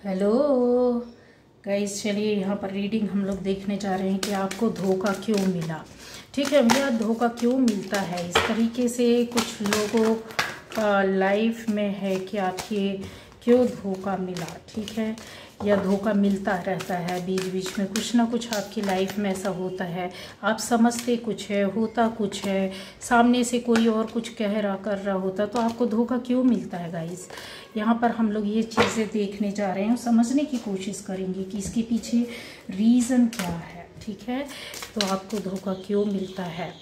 Hello guys, चलिए यहाँ पर रीडिंग हम लोग देखने जा रहे हैं कि आपको धोखा क्यों मिला। ठीक है भैया, धोखा क्यों मिलता है इस तरीके से कुछ लोगों का लाइफ में है कि आपके क्यों धोखा मिला। ठीक है, या धोखा मिलता रहता है बीच बीच में, कुछ ना कुछ आपकी लाइफ में ऐसा होता है। आप समझते कुछ है, होता कुछ है, सामने से कोई और कुछ कह रहा कर रहा होता, तो आपको धोखा क्यों मिलता है गाइस। यहाँ पर हम लोग ये चीज़ें देखने जा रहे हैं, समझने की कोशिश करेंगे कि इसके पीछे रीज़न क्या है। ठीक है, तो आपको धोखा क्यों मिलता है।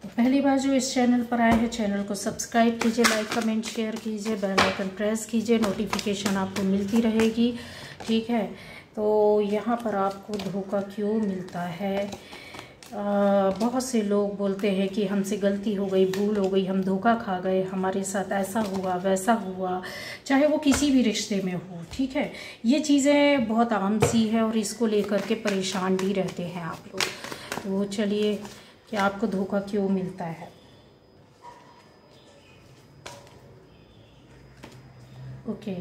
पहली बार जो इस चैनल पर आए हैं, चैनल को सब्सक्राइब कीजिए, लाइक कमेंट शेयर कीजिए, बेल आइकन प्रेस कीजिए, नोटिफिकेशन आपको मिलती रहेगी। ठीक है, तो यहाँ पर आपको धोखा क्यों मिलता है। बहुत से लोग बोलते हैं कि हमसे गलती हो गई, भूल हो गई, हम धोखा खा गए, हमारे साथ ऐसा हुआ वैसा हुआ, चाहे वो किसी भी रिश्ते में हो। ठीक है, ये चीज़ें बहुत आम सी है और इसको लेकर के परेशान भी रहते हैं आप लोग। तो चलिए कि आपको धोखा क्यों मिलता है। ओके,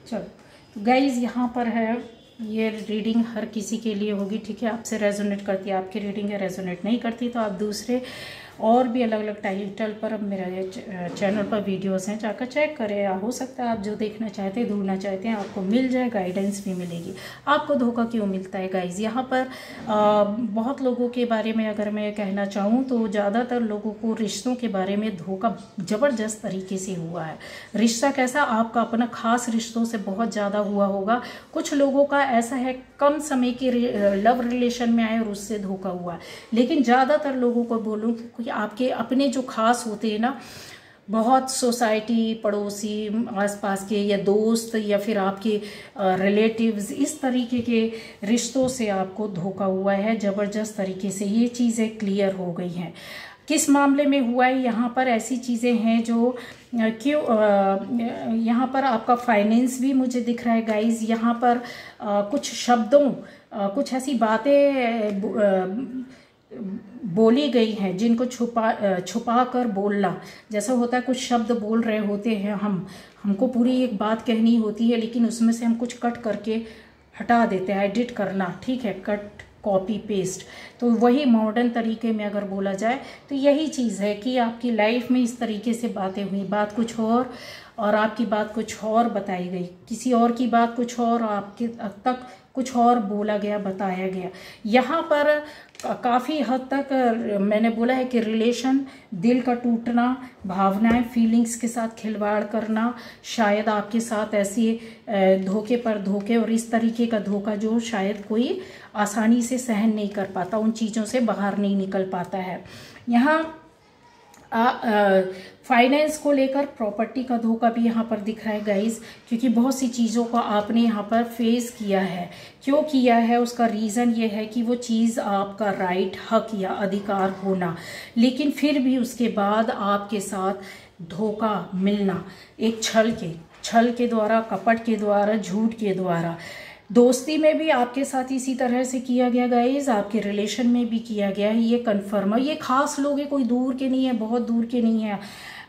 चलो गाइज, यहाँ पर है ये रीडिंग हर किसी के लिए होगी। ठीक है, आपसे रेजोनेट करती है आपकी रीडिंग है, रेजोनेट नहीं करती तो आप दूसरे और भी अलग अलग टाइटल पर मेरे चैनल पर वीडियोस हैं, जाकर चेक करें। या हो सकता है आप जो देखना चाहते हैं, ढूंढना चाहते हैं, आपको मिल जाए, गाइडेंस भी मिलेगी। आपको धोखा क्यों मिलता है गाइज। यहाँ पर बहुत लोगों के बारे में अगर मैं कहना चाहूँ तो ज़्यादातर लोगों को रिश्तों के बारे में धोखा ज़बरदस्त तरीके से हुआ है। रिश्ता कैसा, आपका अपना खास रिश्तों से बहुत ज़्यादा हुआ होगा। कुछ लोगों का ऐसा है कम समय के लव रिलेशन में आए और उससे धोखा हुआ, लेकिन ज़्यादातर लोगों को बोलूँ कि आपके अपने जो खास होते हैं ना, बहुत सोसाइटी, पड़ोसी, आसपास के या दोस्त या फिर आपके रिलेटिव्स, इस तरीके के रिश्तों से आपको धोखा हुआ है ज़बरदस्त तरीके से। ये चीज़ें क्लियर हो गई हैं। किस मामले में हुआ है, यहाँ पर ऐसी चीज़ें हैं जो क्यों यहाँ पर आपका फाइनेंस भी मुझे दिख रहा है गाइज। यहाँ पर कुछ शब्दों, कुछ ऐसी बातें बोली गई हैं जिनको छुपा कर बोलना जैसा होता है। कुछ शब्द बोल रहे होते हैं, हमको पूरी एक बात कहनी होती है, लेकिन उसमें से हम कुछ कट करके हटा देते हैं, एडिट करना। ठीक है, कट कॉपी पेस्ट, तो वही मॉडर्न तरीके में अगर बोला जाए तो यही चीज़ है कि आपकी लाइफ में इस तरीके से बातें हुई, बात कुछ और आपकी बात कुछ और बताई गई, किसी और की बात कुछ और आपके तक कुछ और बोला गया, बताया गया। यहाँ पर काफ़ी हद तक मैंने बोला है कि रिलेशन, दिल का टूटना, भावनाएं, फीलिंग्स के साथ खिलवाड़ करना, शायद आपके साथ ऐसी धोखे पर धोखे और इस तरीके का धोखा जो शायद कोई आसानी से सहन नहीं कर पाता, उन चीज़ों से बाहर नहीं निकल पाता है। यहाँ फाइनेंस को लेकर प्रॉपर्टी का धोखा भी यहाँ पर दिख रहा है गाइज, क्योंकि बहुत सी चीज़ों को आपने यहाँ पर फेस किया है। क्यों किया है, उसका रीज़न ये है कि वो चीज़ आपका राइट, हक या अधिकार होना, लेकिन फिर भी उसके बाद आपके साथ धोखा मिलना, एक छल के द्वारा, कपट के द्वारा, झूठ के द्वारा। दोस्ती में भी आपके साथ इसी तरह से किया गया गाइज, आपके रिलेशन में भी किया गया है। ये कन्फर्म है, ये खास लोग हैं, कोई दूर के नहीं है, बहुत दूर के नहीं है,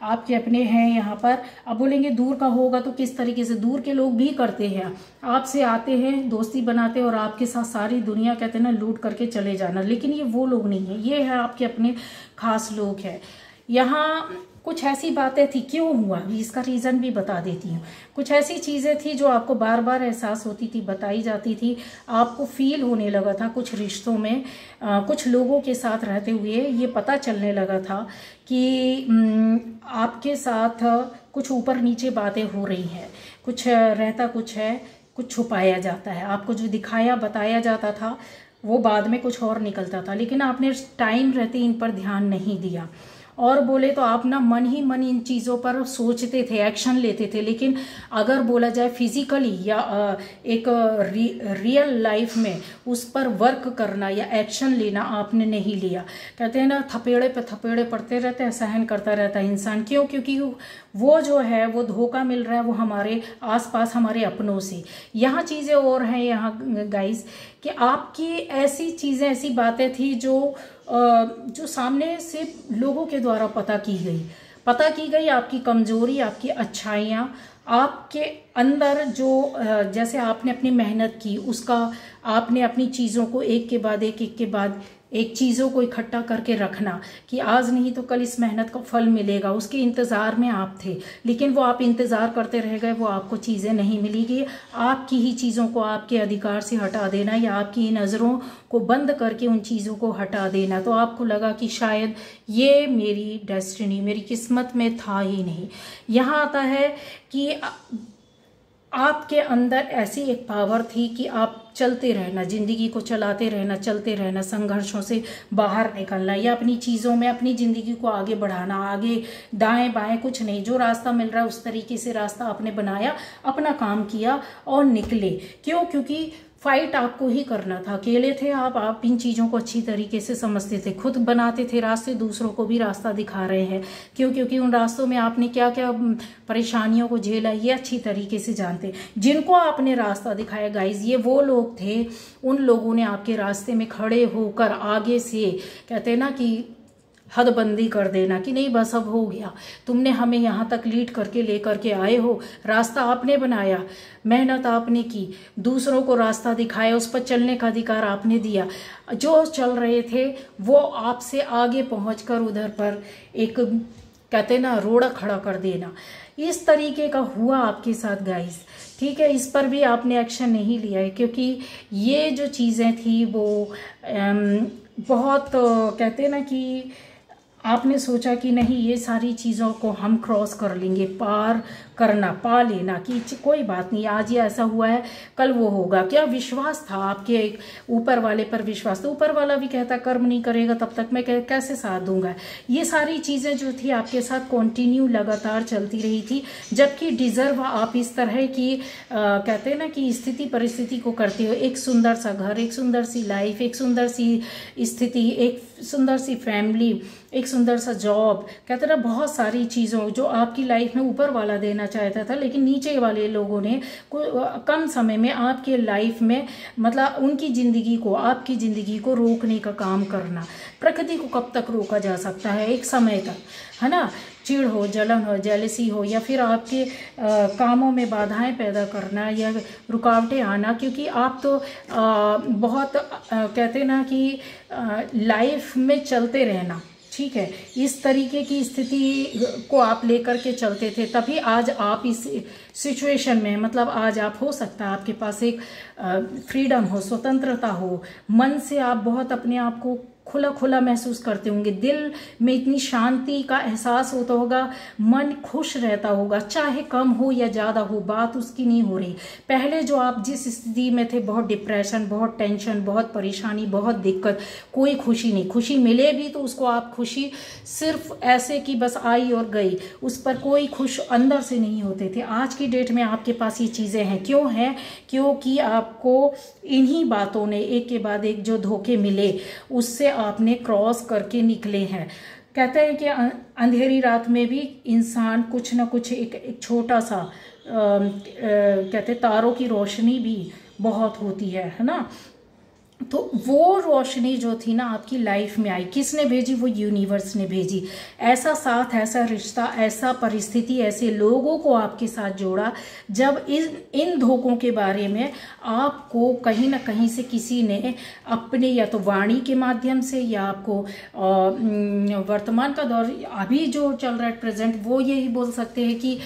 आपके अपने हैं यहाँ पर। अब बोलेंगे दूर का होगा तो किस तरीके से, दूर के लोग भी करते हैं, आपसे आते हैं, दोस्ती बनाते हैं और आपके साथ सारी दुनिया कहते हैं ना लूट करके चले जाना, लेकिन ये वो लोग नहीं है, ये है आपके अपने खास लोग हैं। यहाँ कुछ ऐसी बातें थी, क्यों हुआ इसका रीज़न भी बता देती हूँ। कुछ ऐसी चीज़ें थी जो आपको बार बार एहसास होती थी, बताई जाती थी, आपको फील होने लगा था कुछ रिश्तों में, कुछ लोगों के साथ रहते हुए ये पता चलने लगा था कि आपके साथ कुछ ऊपर नीचे बातें हो रही हैं, कुछ रहता कुछ है, कुछ छुपाया जाता है। आपको जो दिखाया बताया जाता था वो बाद में कुछ और निकलता था, लेकिन आपने टाइम रहते इन पर ध्यान नहीं दिया। और बोले तो आप ना मन ही मन इन चीज़ों पर सोचते थे, एक्शन लेते थे। लेकिन अगर बोला जाए फिजिकली या एक रियल लाइफ में उस पर वर्क करना या एक्शन लेना आपने नहीं लिया। कहते हैं ना, थपेड़े पे थपेड़े पड़ते रहते हैं, सहन करता रहता है इंसान। क्यों? क्योंकि वो जो है वो धोखा मिल रहा है वो हमारे आसपास हमारे अपनों से। यहाँ चीज़ें और हैं यहाँ गाइस कि आपकी ऐसी चीज़ें, ऐसी बातें थी जो सामने से लोगों के द्वारा पता की गई, आपकी कमजोरी, आपकी अच्छाइयाँ, आपके अंदर जो जैसे आपने अपनी मेहनत की उसका, आपने अपनी चीज़ों को एक के बाद एक चीज़ों को इकट्ठा करके रखना कि आज नहीं तो कल इस मेहनत का फल मिलेगा, उसके इंतज़ार में आप थे। लेकिन वो आप इंतज़ार करते रह गए, वो आपको चीज़ें नहीं मिलेगी। आपकी ही चीज़ों को आपके अधिकार से हटा देना या आपकी नज़रों को बंद करके उन चीज़ों को हटा देना, तो आपको लगा कि शायद ये मेरी डेस्टिनी, मेरी किस्मत में था ही नहीं। यहाँ आता है कि आपके अंदर ऐसी एक पावर थी कि आप चलते रहना, जिंदगी को चलाते रहना, चलते रहना, संघर्षों से बाहर निकलना या अपनी चीज़ों में अपनी ज़िंदगी को आगे बढ़ाना। आगे दाएं बाएं कुछ नहीं, जो रास्ता मिल रहा है उस तरीके से रास्ता आपने बनाया, अपना काम किया और निकले। क्यों? क्योंकि फाइट आपको ही करना था। अकेले थे आप इन चीज़ों को अच्छी तरीके से समझते थे, खुद बनाते थे रास्ते, दूसरों को भी रास्ता दिखा रहे हैं। क्यों? क्योंकि उन रास्तों में आपने क्या क्या परेशानियों को झेला ये अच्छी तरीके से जानते। जिनको आपने रास्ता दिखाया गाइज, ये वो लोग थे, उन लोगों ने आपके रास्ते में खड़े होकर आगे से कहते हैं ना कि हदबंदी कर देना कि नहीं बस अब हो गया, तुमने हमें यहाँ तक लीड करके लेकर के आए हो, रास्ता आपने बनाया, मेहनत आपने की, दूसरों को रास्ता दिखाया, उस पर चलने का अधिकार आपने दिया। जो चल रहे थे वो आपसे आगे पहुंचकर उधर पर एक कहते ना रोड़ा खड़ा कर देना, इस तरीके का हुआ आपके साथ गाइस। ठीक है, इस पर भी आपने एक्शन नहीं लिया है क्योंकि ये जो चीज़ें थी वो बहुत कहते ना कि आपने सोचा कि नहीं ये सारी चीज़ों को हम क्रॉस कर लेंगे, पार करना, पा लेना कि कोई बात नहीं, आज ये ऐसा हुआ है कल वो होगा। क्या विश्वास था आपके ऊपर वाले पर, विश्वास तो ऊपर वाला भी कहता कर्म नहीं करेगा तब तक मैं कैसे साथ दूंगा। ये सारी चीज़ें जो थी आपके साथ कंटिन्यू लगातार चलती रही थी, जबकि डिजर्व आप इस तरह की कहते हैं ना कि स्थिति परिस्थिति को करते हो। एक सुंदर सा घर, एक सुंदर सी लाइफ, एक सुंदर सी स्थिति, एक सुंदर सी फैमिली, एक सुंदर सा जॉब, कहते ना बहुत सारी चीज़ों जो आपकी लाइफ में ऊपर वाला देना चाहता था, लेकिन नीचे वाले लोगों ने कम समय में आपके लाइफ में मतलब उनकी ज़िंदगी को, आपकी ज़िंदगी को रोकने का काम करना। प्रकृति को कब तक रोका जा सकता है? एक समय तक, है ना। चिढ़ हो, जलन हो, जेलसी हो या फिर आपके कामों में बाधाएं पैदा करना या रुकावटें आना, क्योंकि आप तो बहुत कहते ना कि लाइफ में चलते रहना, ठीक है, इस तरीके की स्थिति को आप लेकर के चलते थे, तभी आज आप इस सिचुएशन में, मतलब आज आप हो सकता है आपके पास एक फ्रीडम हो, स्वतंत्रता हो, मन से आप बहुत अपने आप को खुला खुला महसूस करते होंगे, दिल में इतनी शांति का एहसास होता होगा, मन खुश रहता होगा, चाहे कम हो या ज़्यादा हो, बात उसकी नहीं हो रही। पहले जो आप जिस स्थिति में थे, बहुत डिप्रेशन, बहुत टेंशन, बहुत परेशानी, बहुत दिक्कत, कोई खुशी नहीं, खुशी मिले भी तो उसको आप खुशी सिर्फ ऐसे कि बस आई और गई, उस पर कोई खुश अंदर से नहीं होते थे। आज की डेट में आपके पास ये चीज़ें हैं, क्यों हैं? क्योंकि आपको इन्हीं बातों ने एक के बाद एक जो धोखे मिले उससे आपने क्रॉस करके निकले हैं। कहते हैं कि अंधेरी रात में भी इंसान कुछ ना कुछ एक छोटा सा कहते तारों की रोशनी भी बहुत होती है ना। तो वो रोशनी जो थी ना आपकी लाइफ में आई, किसने भेजी? वो यूनिवर्स ने भेजी। ऐसा साथ, ऐसा रिश्ता, ऐसा परिस्थिति, ऐसे लोगों को आपके साथ जोड़ा, जब इन धोखों के बारे में आपको कहीं ना कहीं से किसी ने अपने या तो वाणी के माध्यम से या आपको वर्तमान का दौर अभी जो चल रहा है प्रेजेंट, वो यही बोल सकते हैं कि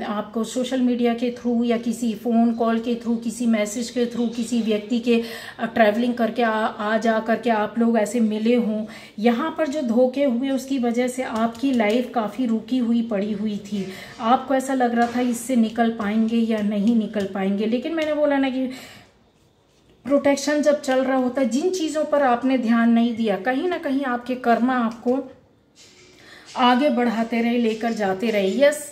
आपको सोशल मीडिया के थ्रू या किसी फ़ोन कॉल के थ्रू, किसी मैसेज के थ्रू, किसी व्यक्ति के ट्रैवलिंग करके आ जा करके आप लोग ऐसे मिले हों। यहाँ पर जो धोखे हुए उसकी वजह से आपकी लाइफ काफ़ी रुकी हुई पड़ी हुई थी। आपको ऐसा लग रहा था इससे निकल पाएंगे या नहीं निकल पाएंगे, लेकिन मैंने बोला ना कि प्रोटेक्शन जब चल रहा होता है, जिन चीज़ों पर आपने ध्यान नहीं दिया, कहीं ना कहीं आपके कर्मा आपको आगे बढ़ाते रहे, लेकर जाते रहे। यस,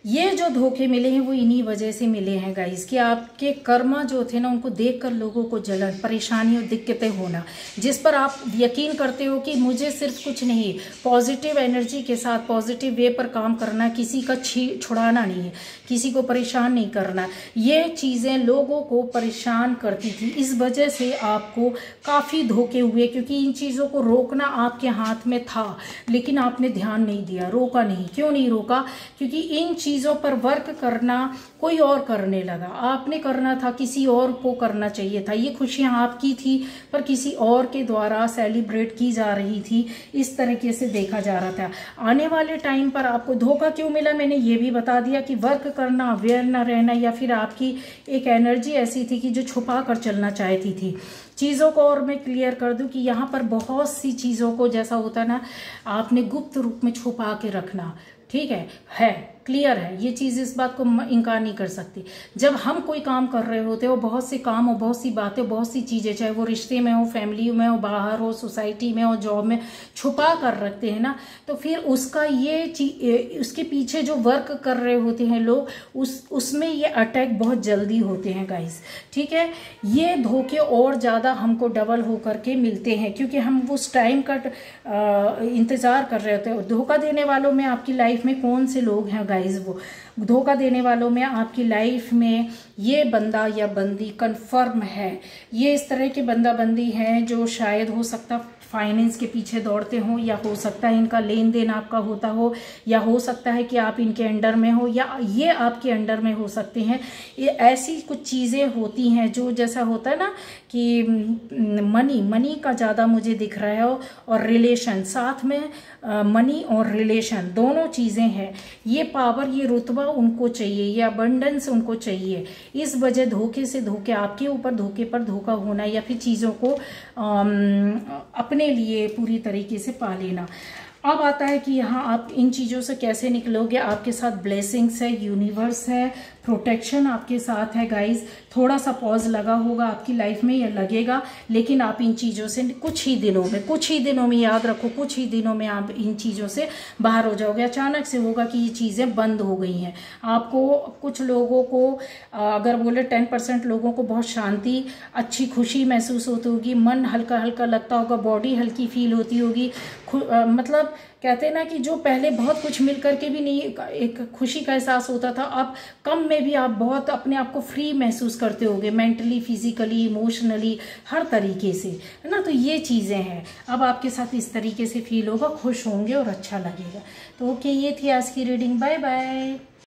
ये जो धोखे मिले हैं वो इन्हीं वजह से मिले हैं गाइस, कि आपके कर्मा जो थे ना, उनको देखकर लोगों को जलन, परेशानी और दिक्कतें होना, जिस पर आप यकीन करते हो कि मुझे सिर्फ कुछ नहीं, पॉजिटिव एनर्जी के साथ पॉजिटिव वे पर काम करना, किसी का छुड़ाना नहीं है, किसी को परेशान नहीं करना। ये चीज़ें लोगों को परेशान करती थी, इस वजह से आपको काफ़ी धोखे हुए, क्योंकि इन चीज़ों को रोकना आपके हाथ में था, लेकिन आपने ध्यान नहीं दिया, रोका नहीं। क्यों नहीं रोका? क्योंकि इन चीज़ों पर वर्क करना कोई और करने लगा, आपने करना था, किसी और को करना चाहिए था। ये खुशियाँ आपकी थी पर किसी और के द्वारा सेलिब्रेट की जा रही थी, इस तरीके से देखा जा रहा था। आने वाले टाइम पर आपको धोखा क्यों मिला, मैंने ये भी बता दिया कि वर्क करना, अवेयर न रहना, या फिर आपकी एक एनर्जी ऐसी थी कि जो छुपा कर चलना चाहती थी चीज़ों को। और मैं क्लियर कर दूं कि यहाँ पर बहुत सी चीज़ों को, जैसा होता है ना, आपने गुप्त रूप में छुपा के रखना, ठीक है क्लियर है ये चीज़, इस बात को इनकार नहीं कर सकती। जब हम कोई काम कर रहे होते हो, बहुत से काम हो, बहुत सी बातें, बहुत सी चीज़ें, चाहे वो रिश्ते में हो, फैमिली में हो, बाहर हो, सोसाइटी में हो, जॉब में, छुपा कर रखते हैं ना, तो फिर उसका ये उसके पीछे जो वर्क कर रहे होते हैं लोग, उसमें ये अटैक बहुत जल्दी होते हैं गाइस, ठीक है। ये धोखे और ज़्यादा हमको डबल होकर के मिलते हैं, क्योंकि हम उस टाइम का इंतज़ार कर रहे होते हैं। धोखा देने वालों में आपकी लाइफ में कौन से लोग हैं गाइस? वो धोखा देने वालों में आपकी लाइफ में ये बंदा या बंदी कंफर्म है। ये इस तरह के बंदा बंदी हैं जो शायद हो सकता फाइनेंस के पीछे दौड़ते हों, या हो सकता है इनका लेन देन आपका होता हो, या हो सकता है कि आप इनके अंडर में हो, या ये आपके अंडर में हो सकते हैं। ये ऐसी कुछ चीज़ें होती हैं जो, जैसा होता है ना कि मनी का ज़्यादा मुझे दिख रहा है, और रिलेशन साथ में, मनी और रिलेशन दोनों चीज़ें हैं। ये पावर, ये रुतबा उनको चाहिए, ये अबंडेंस उनको चाहिए। इस वजह धोखे से धोखे, आपके ऊपर धोखे पर धोखा होना, या फिर चीज़ों को अपने लिए पूरी तरीके से पा लेना। अब आता है कि यहाँ आप इन चीज़ों से कैसे निकलोगे। आपके साथ ब्लेसिंग्स है, यूनिवर्स है, प्रोटेक्शन आपके साथ है गाइस। थोड़ा सा पॉज लगा होगा आपकी लाइफ में, ये लगेगा, लेकिन आप इन चीज़ों से कुछ ही दिनों में याद रखो, कुछ ही दिनों में आप इन चीज़ों से बाहर हो जाओगे। अचानक से होगा कि ये चीज़ें बंद हो गई हैं। आपको, कुछ लोगों को, अगर बोले 10% लोगों को बहुत शांति, अच्छी खुशी महसूस होती होगी, मन हल्का हल्का लगता होगा, बॉडी हल्की फील होती होगी। मतलब कहते हैं ना कि जो पहले बहुत कुछ मिल करके भी नहीं एक खुशी का एहसास होता था, अब कम में भी आप बहुत अपने आप को फ्री महसूस करते होगे, मेंटली, फिजिकली, इमोशनली, हर तरीके से, है ना। तो ये चीज़ें हैं, अब आपके साथ इस तरीके से फील होगा, खुश होंगे और अच्छा लगेगा। तो ओके, ये थी आज की रीडिंग। Bye bye.